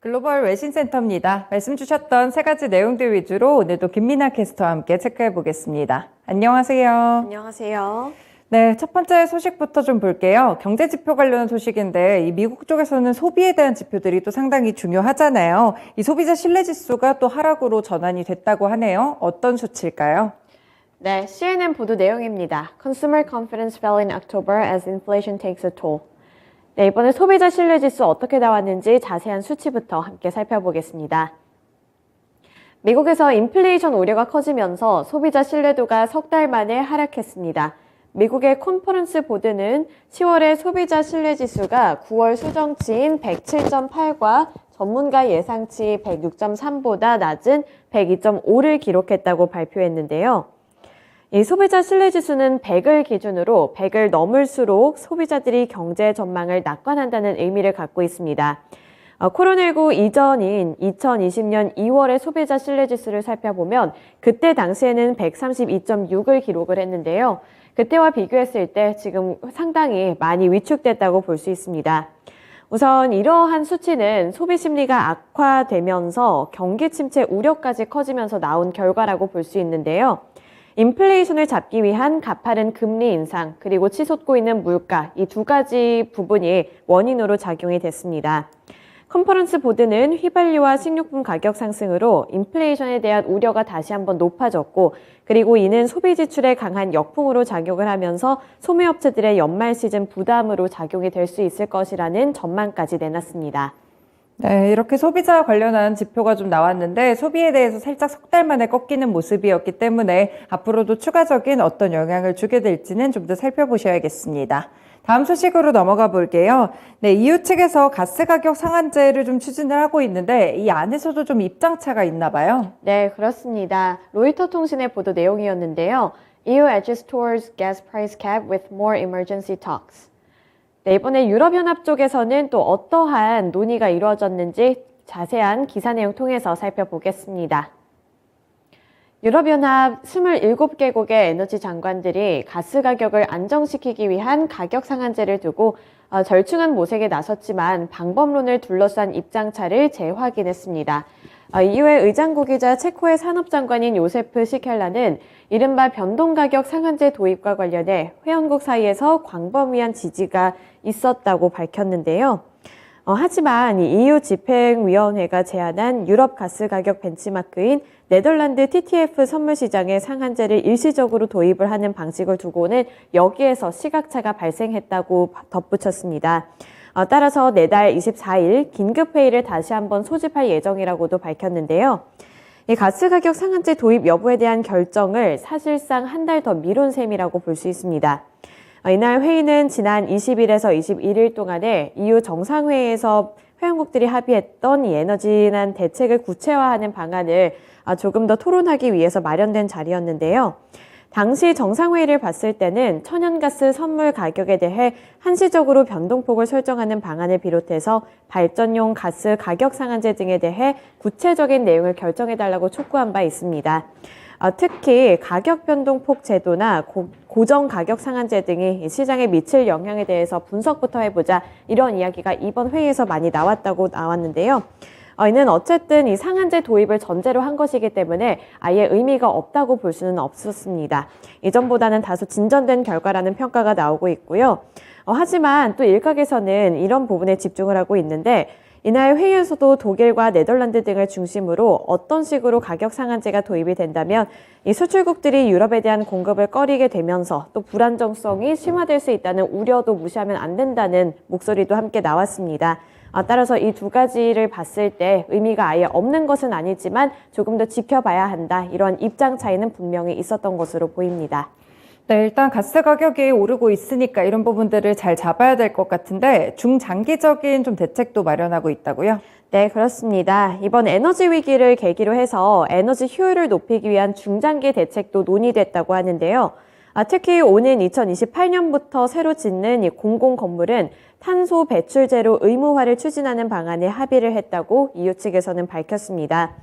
글로벌 외신센터입니다. 말씀 주셨던 세 가지 내용들 위주로 오늘도 김민아 캐스터와 함께 체크해 보겠습니다. 안녕하세요. 안녕하세요. 네, 첫 번째 소식부터 좀 볼게요. 경제 지표 관련 소식인데 이 미국 쪽에서는 소비에 대한 지표들이 또 상당히 중요하잖아요. 이 소비자 신뢰 지수가 또 하락으로 전환이 됐다고 하네요. 어떤 수치일까요? 네, CNN 보도 내용입니다. Consumer confidence fell in October as inflation takes a toll. 네, 이번에 소비자 신뢰 지수 어떻게 나왔는지 자세한 수치부터 함께 살펴보겠습니다. 미국에서 인플레이션 우려가 커지면서 소비자 신뢰도가 석 달 만에 하락했습니다. 미국의 컨퍼런스 보드는 10월의 소비자 신뢰 지수가 9월 수정치인 107.8과 전문가 예상치 106.3보다 낮은 102.5를 기록했다고 발표했는데요. 이 소비자 신뢰 지수는 100을 기준으로 100을 넘을수록 소비자들이 경제 전망을 낙관한다는 의미를 갖고 있습니다. 코로나19 이전인 2020년 2월의 소비자 신뢰 지수를 살펴보면 그때 당시에는 132.6을 기록을 했는데요. 그때와 비교했을 때 지금 상당히 많이 위축됐다고 볼 수 있습니다. 우선 이러한 수치는 소비 심리가 악화되면서 경기 침체 우려까지 커지면서 나온 결과라고 볼 수 있는데요. 인플레이션을 잡기 위한 가파른 금리 인상, 그리고 치솟고 있는 물가, 이 두 가지 부분이 원인으로 작용이 됐습니다. 컨퍼런스 보드는 휘발유와 식료품 가격 상승으로 인플레이션에 대한 우려가 다시 한번 높아졌고, 그리고 이는 소비 지출에 강한 역풍으로 작용을 하면서 소매업체들의 연말 시즌 부담으로 작용이 될 수 있을 것이라는 전망까지 내놨습니다. 네, 이렇게 소비자 관련한 지표가 좀 나왔는데 소비에 대해서 살짝 석 달 만에 꺾이는 모습이었기 때문에 앞으로도 추가적인 어떤 영향을 주게 될지는 좀 더 살펴보셔야겠습니다. 다음 소식으로 넘어가 볼게요. 네, EU 측에서 가스 가격 상한제를 좀 추진을 하고 있는데 이 안에서도 좀 입장차가 있나 봐요. 네, 그렇습니다. 로이터 통신의 보도 내용이었는데요. EU edges towards gas price cap with more emergency talks. 네, 이번에 유럽연합 쪽에서는 또 어떠한 논의가 이루어졌는지 자세한 기사 내용 통해서 살펴보겠습니다. 유럽연합 27개국의 에너지 장관들이 가스 가격을 안정시키기 위한 가격 상한제를 두고 절충안 모색에 나섰지만 방법론을 둘러싼 입장차를 재확인했습니다. EU의 의장국이자 체코의 산업장관인 요세프 시켈라는 이른바 변동가격 상한제 도입과 관련해 회원국 사이에서 광범위한 지지가 있었다고 밝혔는데요. 하지만 이 EU 집행위원회가 제안한 유럽 가스 가격 벤치마크인 네덜란드 TTF 선물 시장의 상한제를 일시적으로 도입을 하는 방식을 두고는 여기에서 시각차가 발생했다고 덧붙였습니다. 따라서 내달 24일 긴급회의를 다시 한번 소집할 예정이라고도 밝혔는데요. 이 가스 가격 상한제 도입 여부에 대한 결정을 사실상 한 달 더 미룬 셈이라고 볼 수 있습니다. 이날 회의는 지난 20일에서 21일 동안에 EU 정상회의에서 회원국들이 합의했던 이 에너지난 대책을 구체화하는 방안을 조금 더 토론하기 위해서 마련된 자리였는데요. 당시 정상회의를 봤을 때는 천연가스 선물 가격에 대해 한시적으로 변동폭을 설정하는 방안을 비롯해서 발전용 가스 가격 상한제 등에 대해 구체적인 내용을 결정해달라고 촉구한 바 있습니다. 특히 가격 변동폭 제도나 고정 가격 상한제 등이 시장에 미칠 영향에 대해서 분석부터 해보자, 이런 이야기가 이번 회의에서 많이 나왔는데요. 이는 어쨌든 이 상한제 도입을 전제로 한 것이기 때문에 아예 의미가 없다고 볼 수는 없었습니다. 이전보다는 다소 진전된 결과라는 평가가 나오고 있고요. 하지만 또 일각에서는 이런 부분에 집중을 하고 있는데, 이날 회의에서도 독일과 네덜란드 등을 중심으로 어떤 식으로 가격 상한제가 도입이 된다면 이 수출국들이 유럽에 대한 공급을 꺼리게 되면서 또 불안정성이 심화될 수 있다는 우려도 무시하면 안 된다는 목소리도 함께 나왔습니다. 따라서 이 두 가지를 봤을 때 의미가 아예 없는 것은 아니지만 조금 더 지켜봐야 한다, 이런 입장 차이는 분명히 있었던 것으로 보입니다. 네, 일단 가스 가격이 오르고 있으니까 이런 부분들을 잘 잡아야 될 것 같은데 중장기적인 좀 대책도 마련하고 있다고요? 네, 그렇습니다. 이번 에너지 위기를 계기로 해서 에너지 효율을 높이기 위한 중장기 대책도 논의됐다고 하는데요. 특히 오는 2028년부터 새로 짓는 이 공공 건물은 탄소 배출 제로 의무화를 추진하는 방안에 합의를 했다고 EU 측에서는 밝혔습니다.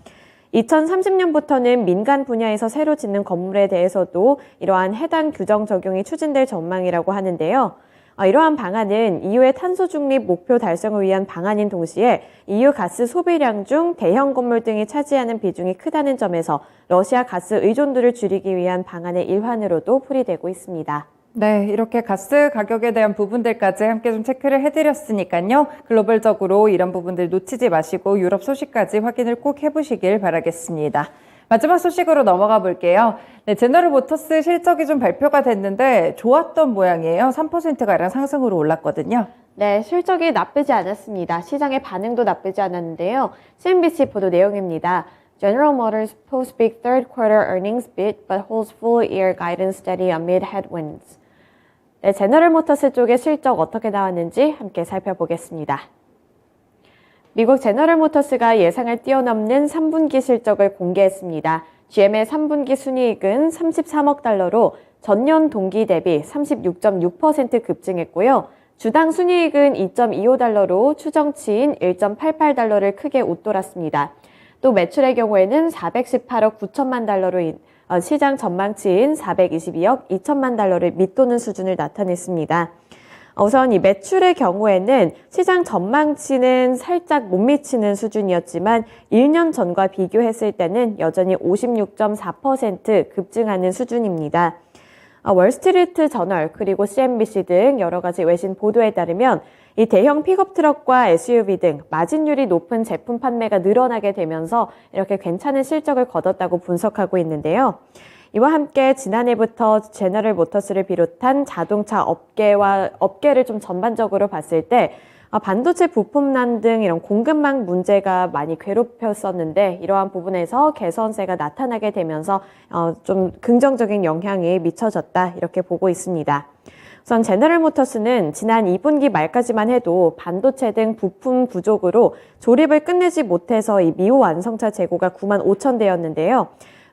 2030년부터는 민간 분야에서 새로 짓는 건물에 대해서도 이러한 해당 규정 적용이 추진될 전망이라고 하는데요. 이러한 방안은 EU의 탄소 중립 목표 달성을 위한 방안인 동시에 EU 가스 소비량 중 대형 건물 등이 차지하는 비중이 크다는 점에서 러시아 가스 의존도를 줄이기 위한 방안의 일환으로도 풀이되고 있습니다. 네, 이렇게 가스 가격에 대한 부분들까지 함께 좀 체크를 해드렸으니까요. 글로벌적으로 이런 부분들 놓치지 마시고 유럽 소식까지 확인을 꼭 해보시길 바라겠습니다. 마지막 소식으로 넘어가 볼게요. 네, 제너럴 모터스 실적이 좀 발표가 됐는데 좋았던 모양이에요. 3%가량 상승으로 올랐거든요. 네, 실적이 나쁘지 않았습니다. 시장의 반응도 나쁘지 않았는데요. CNBC 보도 내용입니다. General Motors posts big third quarter earnings beat but holds full year guidance steady amid headwinds. 네, 제너럴 모터스 쪽의 실적 어떻게 나왔는지 함께 살펴보겠습니다. 미국 제너럴 모터스가 예상을 뛰어넘는 3분기 실적을 공개했습니다. GM의 3분기 순이익은 33억 달러로 전년 동기 대비 36.6% 급증했고요. 주당 순이익은 2.25달러로 추정치인 1.88달러를 크게 웃돌았습니다. 또 매출의 경우에는 418억 9천만 달러로 시장 전망치인 422억 2천만 달러를 밑도는 수준을 나타냈습니다. 우선 이 매출의 경우에는 시장 전망치는 살짝 못 미치는 수준이었지만 1년 전과 비교했을 때는 여전히 56.4% 급증하는 수준입니다. 월스트리트 저널 그리고 CNBC 등 여러 가지 외신 보도에 따르면 이 대형 픽업 트럭과 SUV 등 마진율이 높은 제품 판매가 늘어나게 되면서 이렇게 괜찮은 실적을 거뒀다고 분석하고 있는데요. 이와 함께 지난해부터 제너럴 모터스를 비롯한 자동차 업계를 좀 전반적으로 봤을 때 반도체 부품난 등 이런 공급망 문제가 많이 괴롭혔었는데 이러한 부분에서 개선세가 나타나게 되면서 좀 긍정적인 영향이 미쳐졌다 이렇게 보고 있습니다. 우선 제너럴 모터스는 지난 2분기 말까지만 해도 반도체 등 부품 부족으로 조립을 끝내지 못해서 이 미완성차 재고가 9만 5천 대였는데요.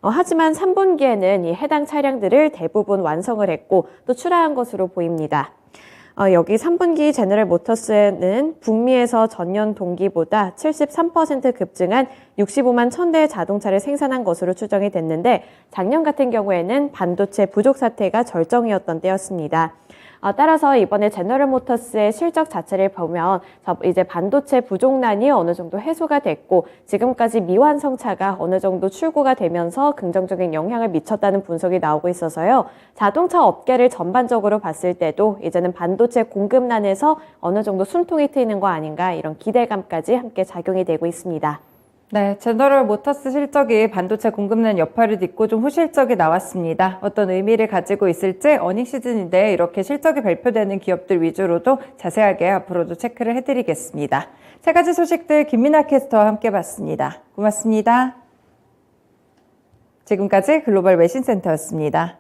하지만 3분기에는 이 해당 차량들을 대부분 완성을 했고 또 출하한 것으로 보입니다. 여기 3분기 제너럴 모터스는 북미에서 전년 동기보다 73% 급증한 65만 1000대의 자동차를 생산한 것으로 추정이 됐는데 작년 같은 경우에는 반도체 부족 사태가 절정이었던 때였습니다. 따라서 이번에 제너럴 모터스의 실적 자체를 보면 이제 반도체 부족난이 어느 정도 해소가 됐고 지금까지 미완성차가 어느 정도 출고가 되면서 긍정적인 영향을 미쳤다는 분석이 나오고 있어서요. 자동차 업계를 전반적으로 봤을 때도 이제는 반도체 공급난에서 어느 정도 숨통이 트이는 거 아닌가 이런 기대감까지 함께 작용이 되고 있습니다. 네, 제너럴 모터스 실적이 반도체 공급난 여파를 딛고 좀 후실적이 나왔습니다. 어떤 의미를 가지고 있을지 어닝 시즌인데 이렇게 실적이 발표되는 기업들 위주로도 자세하게 앞으로도 체크를 해드리겠습니다. 세 가지 소식들 김민아 캐스터와 함께 봤습니다. 고맙습니다. 지금까지 글로벌 외신센터였습니다.